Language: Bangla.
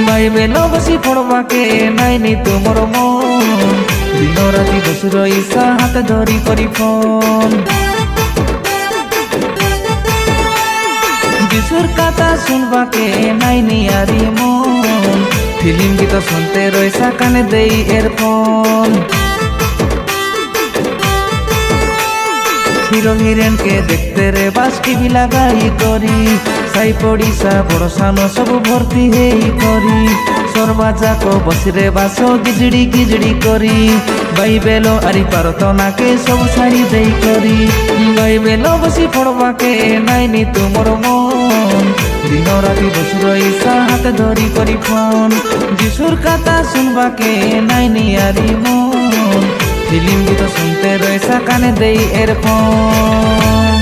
বাইবেল বসি পড়বাকে নাইনি তোমার মন দিন রাতি বসি রইসা হাতে ধরি করি ফোন যিশুর কথা শুনবাকে নাইনি আরি মন ফিল্ম গীত শুনতে রইসা কানে দেই এরফোন হিরো হিরেনকে দেখতে রে বাস টিভি লাগাই করি সাই পড়িসা বড় সানো সব ভর্তি হেই করি সর্বাজাক বসি রে বাস গিজড়ি গিজড়ি করি বাইবেল আরি প্রার্থনাকে সব ছাড়ি দেই করি বাইবেল বসি পড়বাকে নাইনি তোমার মন দিন রাতি বসি রইসা হাতে ধরি করি ফোন যিশুর কথা শুনবাকে নাইনি আরি মন ফিল্ম গীত শুনতে রয়েছে কানে দেই এরফোন